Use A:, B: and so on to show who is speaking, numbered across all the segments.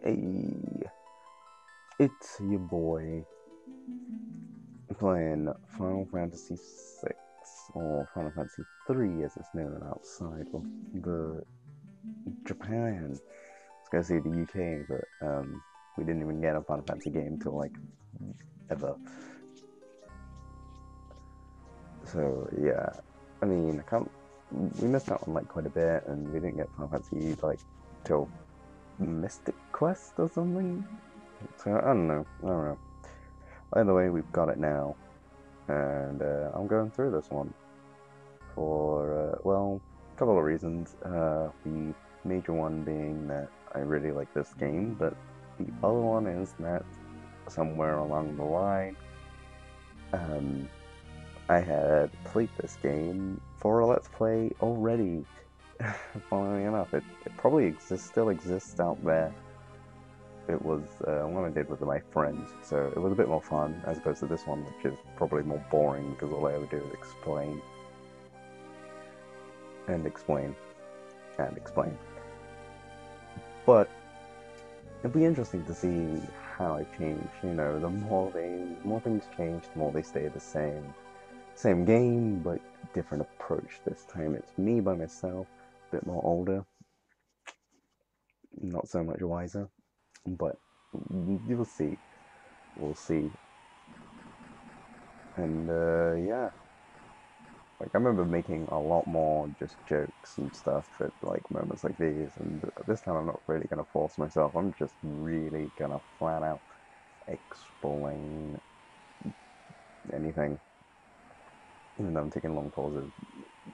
A: Hey, it's your boy playing Final Fantasy VI, or Final Fantasy III as it's known outside of the Japan. I was gonna say the UK, but we didn't even get a Final Fantasy game till like ever. So yeah, I mean, I can't. We missed out on like quite a bit, and we didn't get Final Fantasy like till Mystic Quest or something. So I don't know. I don't know. Either way, we've got it now, and I'm going through this one for, well, a couple of reasons. The major one being that I really like this game, but the other one is that somewhere along the line, um, I had played this game for a Let's Play already. Funnily enough, it probably still exists out there. It was one I did with my friends, so it was a bit more fun as opposed to this one, which is probably more boring because all I ever do is explain and explain and explain. But it'd be interesting to see how it changed. You know, the more things change, the more they stay the same. Same game, but different approach. This time it's me by myself, a bit more older, not so much wiser, but you'll see. We'll see. And yeah, like I remember making a lot more just jokes and stuff at like moments like these, and this time I'm not really gonna force myself. I'm just really gonna flat out explain anything, even though I'm taking long pauses.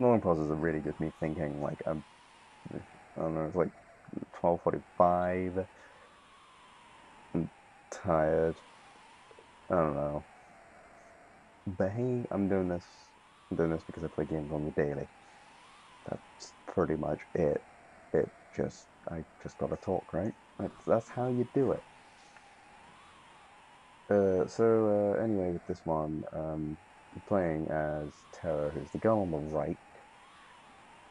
A: Long pauses are really just me thinking. Like I don't know, it's like 12:45. I'm tired. I don't know. But hey, I'm doing this. I'm doing this because I play games on the daily. That's pretty much it. I just gotta talk, right? That's how you do it. Anyway, with this one, I'm playing as Terra, who's the girl on the right,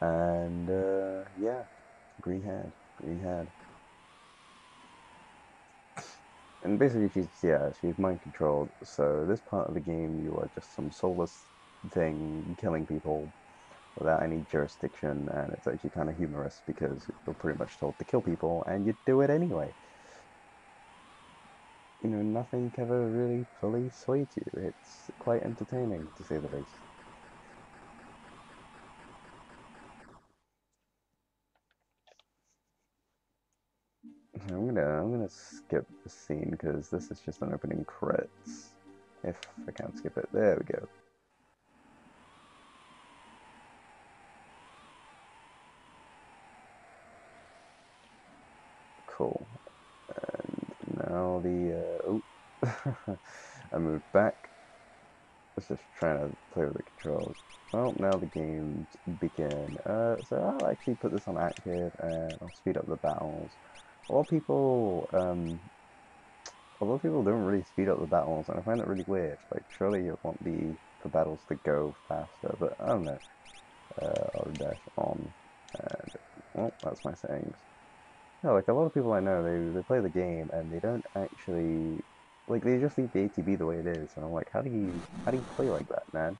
A: and yeah, green haired, and basically she's mind controlled. So this part of the game, you are just some soulless thing killing people without any jurisdiction, and it's actually kind of humorous because you're pretty much told to kill people, and you do it anyway. You know, nothing ever really fully sways you. It's quite entertaining, to say the least. I'm gonna skip the scene because this is just an opening credits. If I can't skip it, there we go. Cool. And now I moved back. I was just trying to play with the controls. Well, now the games begin. So I'll actually put this on active and I'll speed up the battles. A lot of people, a lot of people don't really speed up the battles, and I find that really weird. Like, surely you want the battles to go faster, but I don't know. I'll dash on, and well, that's my settings. Yeah, like a lot of people I know, they play the game and they don't actually like they just leave the ATB the way it is, and I'm like, how do you play like that, man?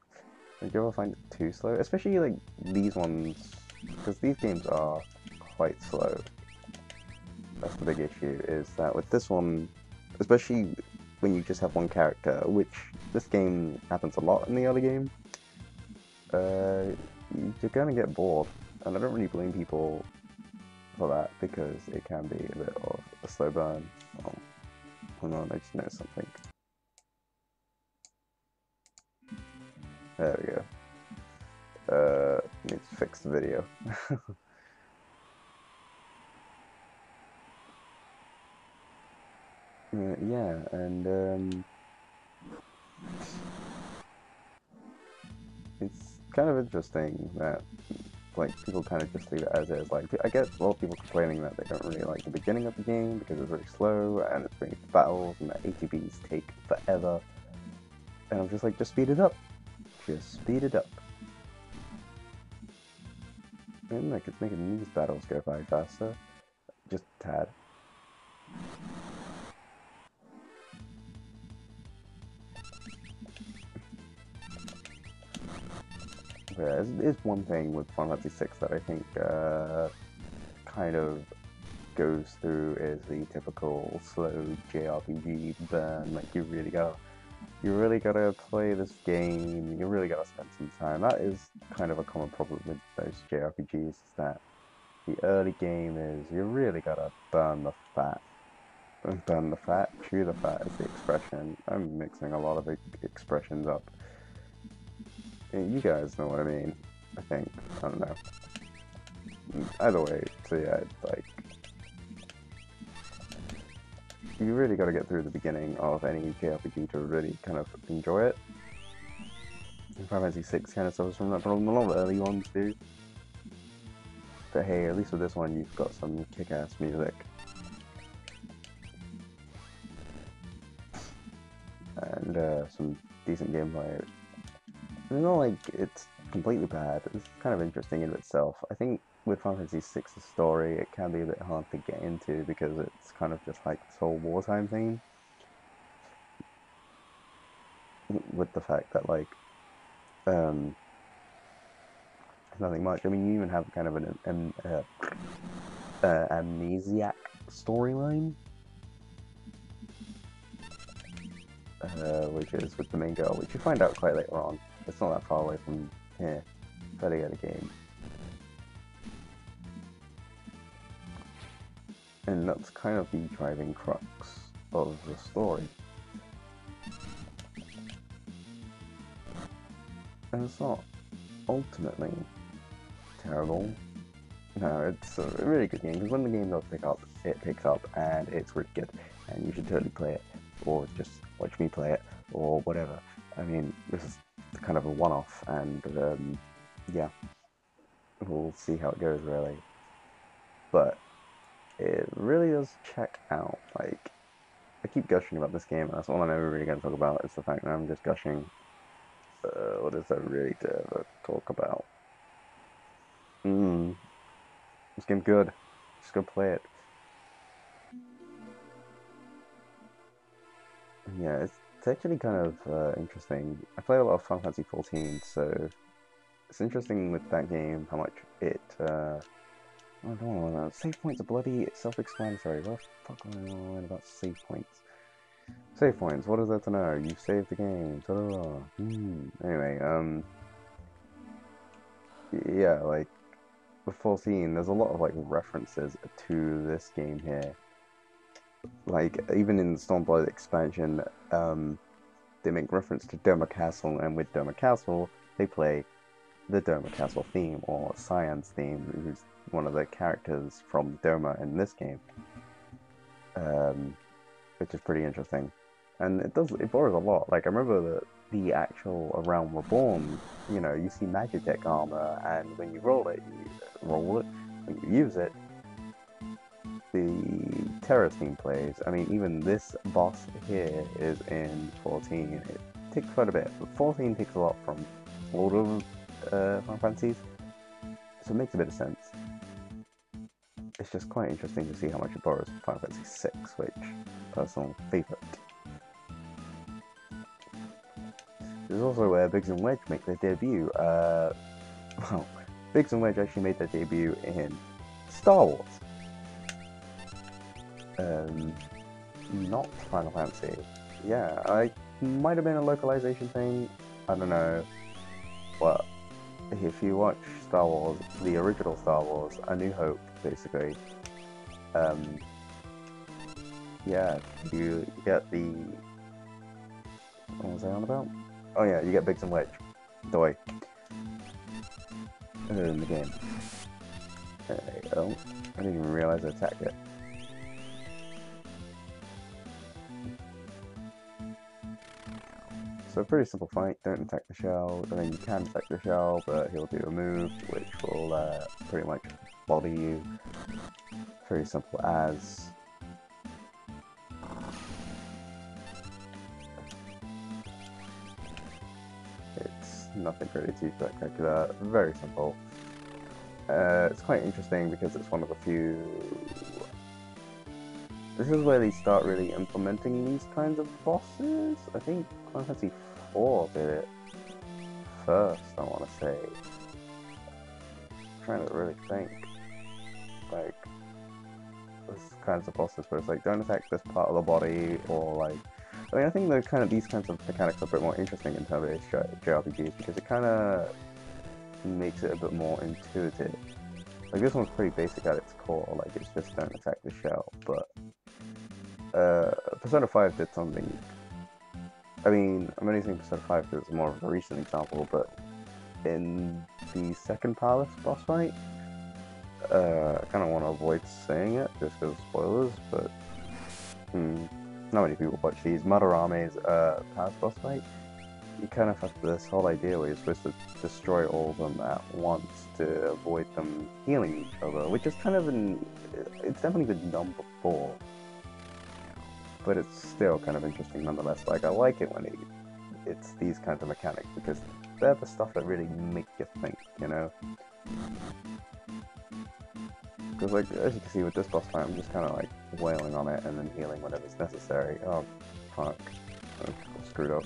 A: Like, do you ever find it too slow? Especially like these ones, because these games are quite slow. That's the big issue, is that with this one, especially when you just have one character, which this game happens a lot in the other game, uh, you're gonna get bored. And I don't really blame people for that because it can be a bit of a slow burn. Oh, hold on, I just noticed something. There we go. Need to fix the video. Yeah, and it's kind of interesting that like people kind of just leave it as is. Like I get a lot of people complaining that they don't really like the beginning of the game because it's very slow and it's very battles and the ATBs take forever. And I'm just like, just speed it up. Just speed it up. And like it's making these battles go by faster. Just a tad. Yeah, it's one thing with Final Fantasy VI that I think kind of goes through is the typical slow JRPG burn. Like you really gotta play this game. You really gotta spend some time. That is kind of a common problem with those JRPGs. Is that the early game is you really gotta burn the fat. Burn the fat, chew the fat is the expression. I'm mixing a lot of expressions up. You guys know what I mean, I think. I don't know. Either way, so yeah, it's like you really got to get through the beginning of any JRPG to really kind of enjoy it. And Final Fantasy VI kind of suffers from that problem. A lot of the early ones do. But hey, at least with this one, you've got some kick-ass music. And some decent gameplay. It's not like it's completely bad. It's kind of interesting in itself. I think with Final Fantasy VI's story, it can be a bit hard to get into because it's kind of just like this whole wartime thing. With the fact that like, nothing much. I mean, you even have kind of an amnesiac storyline. Which is with the main girl, which you find out quite later on. It's not that far away from here, fairly early game. And that's kind of the driving crux of the story. And it's not ultimately terrible. No, it's a really good game, because when the game does pick up, it picks up, and it's really good, and you should totally play it, or just watch me play it, or whatever. I mean, this is kind of a one-off, and yeah, we'll see how it goes, really. But it really does check out. Like, I keep gushing about this game, and that's all I'm ever really going to talk about, is the fact that I'm just gushing. What is there really to ever talk about? This game's good. Just go play it. Yeah, it's actually kind of interesting. I play a lot of Final Fantasy 14, so it's interesting with that game how much it. I don't know. Save points are bloody self-explanatory. What the fuck am I on about save points? Save points. What is there to know? You saved the game. Ta-da. Anyway, yeah, like with 14, there's a lot of like references to this game here. Like even in the Stormblood expansion, they make reference to Doma Castle, and with Doma Castle, they play the Doma Castle theme, or Cyan's theme, who's one of the characters from Doma in this game, which is pretty interesting. And it borrows a lot. Like I remember the actual Realm Reborn, you know, you see Magitech armor, and when you roll it, when you use it, the Terror theme plays. I mean, even this boss here is in 14. It takes quite a bit, but 14 takes a lot from all of Final Fantasies, so it makes a bit of sense. It's just quite interesting to see how much it borrows from Final Fantasy VI, which personal favourite. This is also where Biggs and Wedge make their debut. Well, Biggs and Wedge actually made their debut in Star Wars. Not Final Fantasy. Yeah, I might have been a localization thing. I don't know. But if you watch Star Wars, the original Star Wars, A New Hope, basically, yeah, you get the. What was I on about? Oh yeah, you get Biggs and Wedge. Doi. In the game. Oh, I didn't even realize I attacked it. So pretty simple fight, don't attack the shell. I mean, you can attack the shell, but he'll do a move which will pretty much body you. Very simple as. It's nothing really too spectacular, very simple. It's quite interesting because it's one of the few this is where they start really implementing these kinds of bosses. I think Final Fantasy 4 did it first, I want to say. I'm trying to really think. Like, this kinds of bosses where it's like, don't attack this part of the body, or like, I mean, I think these kinds of mechanics are a bit more interesting in terms of JRPGs, because it kind of makes it a bit more intuitive. Like, this one's pretty basic at its core, like, it's just don't attack the shell, but Persona 5 did something. I mean, I'm only saying Persona 5 because it's more of a recent example, but in the second Palace boss fight, I kind of want to avoid saying it just because of spoilers, but not many people watch these. Madarame's Palace boss fight, you kind of have this whole idea where you're supposed to destroy all of them at once to avoid them healing each other, which is kind of it's definitely been done before, but it's still kind of interesting nonetheless. Like, I like it when it's these kinds of mechanics, because they're the stuff that really make you think, you know? Because, like, as you can see with this boss fight, I'm just kind of, like, wailing on it and then healing whenever's necessary. Oh, fuck. Oh, screwed up.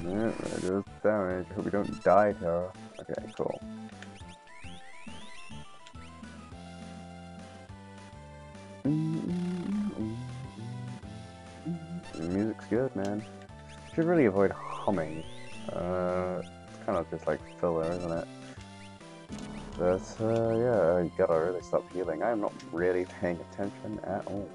A: Yeah, there goes damage. Hope we don't die here. Okay, cool. The music's good, man. Should really avoid humming. It's kind of just like filler, isn't it? But yeah, you gotta really stop healing. I'm not really paying attention at all.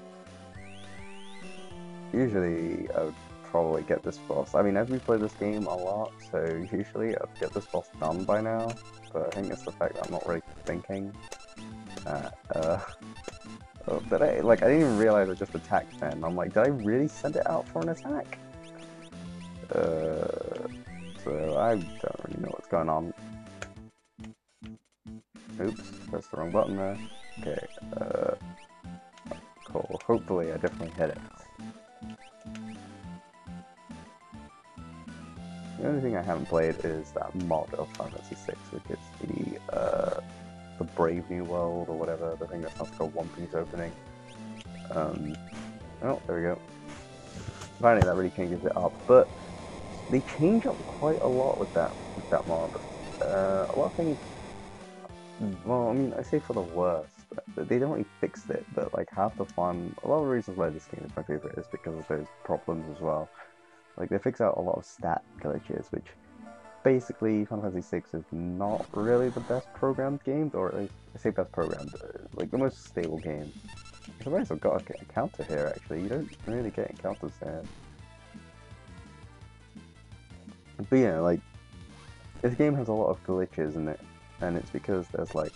A: Usually, I would probably get this boss. I mean, as we play this game a lot, so usually I'd get this boss done by now. But I think it's the fact that I'm not really thinking. Oh, I didn't even realize I just attacked then. I'm like, did I really send it out for an attack? So I don't really know what's going on. Oops, pressed the wrong button there. Okay, cool. Hopefully I definitely hit it. The only thing I haven't played is that mod of Final Fantasy 6, which is the Brave New World or whatever, the thing that sounds like a One Piece opening. Oh, there we go. Finally, that really changes it up, but they change up quite a lot with that mod. A lot of things. Well, I mean, I say for the worst. They don't really fix it, but like half the fun. A lot of the reasons why this game is my favorite is because of those problems as well. Like, they fix out a lot of stat glitches, which basically Final Fantasy VI is not really the best programmed game, or at least I say best programmed, like the most stable game. I'm surprised I've got a counter here. Actually, you don't really get encounters there. But yeah, like, this game has a lot of glitches in it, and it's because there's like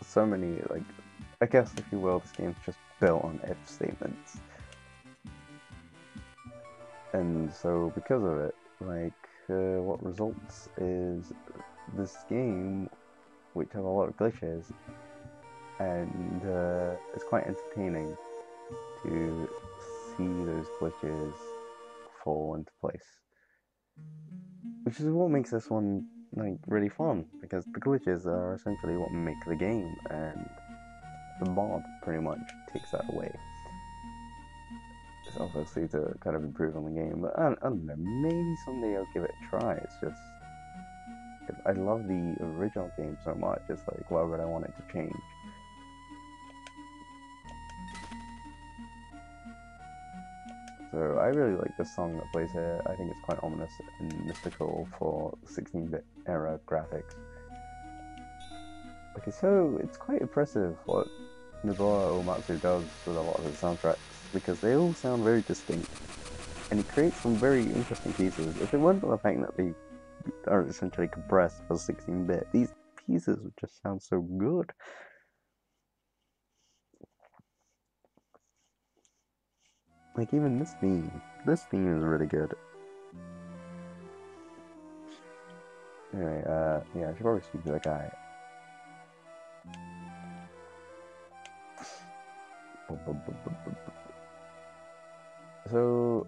A: so many, like, I guess if you will, this game's just built on if statements. And so because of it, like, what results is this game, which has a lot of glitches, and it's quite entertaining to see those glitches fall into place. Which is what makes this one, like, really fun, because the glitches are essentially what make the game, and the mod pretty much takes that away. It's obviously to kind of improve on the game, but I don't know, maybe someday I'll give it a try. It's just, I love the original game so much, it's like, why would I want it to change? So I really like the song that plays here. I think it's quite ominous and mystical for 16-bit era graphics. Okay, so it's quite impressive what Nobuo Uematsu does with a lot of his soundtracks, because they all sound very distinct, and he creates some very interesting pieces. If it weren't for the fact that they are essentially compressed for 16-bit, these pieces would just sound so good. Like, even this theme is really good. Anyway, yeah, I should probably speak to that guy. So,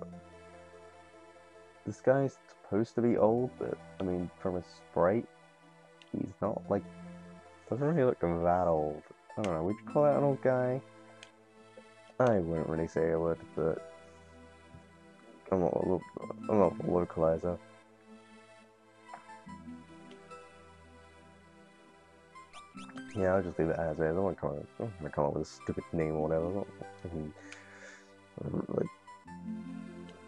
A: this guy's supposed to be old, but, I mean, from his sprite, He's not, like, doesn't really look that old. I don't know, would you call that an old guy? I wouldn't really say I would, but I'm not a localizer. Yeah, I'll just leave it as is. I don't want to come up with a stupid name or whatever. Not fucking, like,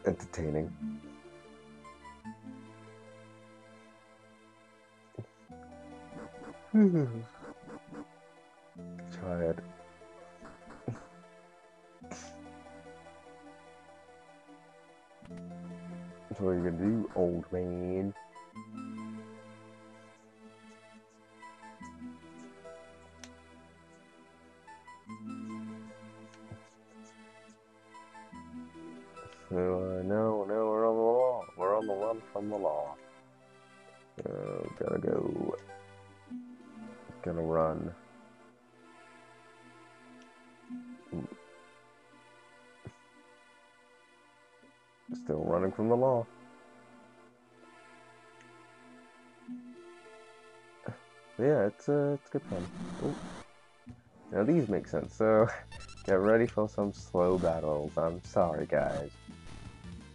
A: entertaining. Tired. What are you gonna do, old man? So, no, we're on the law. We're on the run from the law. Gotta go. Gonna run. Still running from the law. Yeah, it's good fun. Ooh. Now these make sense, so get ready for some slow battles. I'm sorry, guys.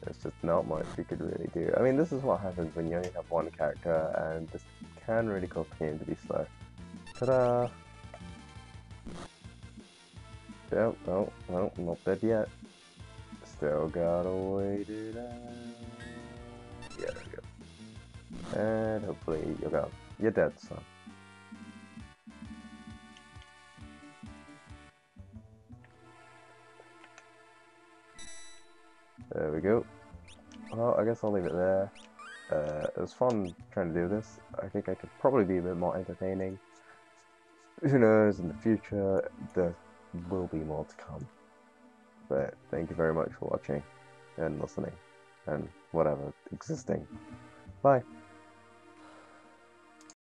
A: There's just not much you could really do. I mean, this is what happens when you only have one character, and this can really cause the game to be slow. Ta-da! Oh, oh, oh, not dead yet. Still gotta wait it out. Yeah, there we go. And hopefully you're gone. You're dead, son. There we go. Well, I guess I'll leave it there. It was fun trying to do this. I think I could probably be a bit more entertaining. Who knows, in the future, there will be more to come. But thank you very much for watching and listening and whatever, existing. Bye.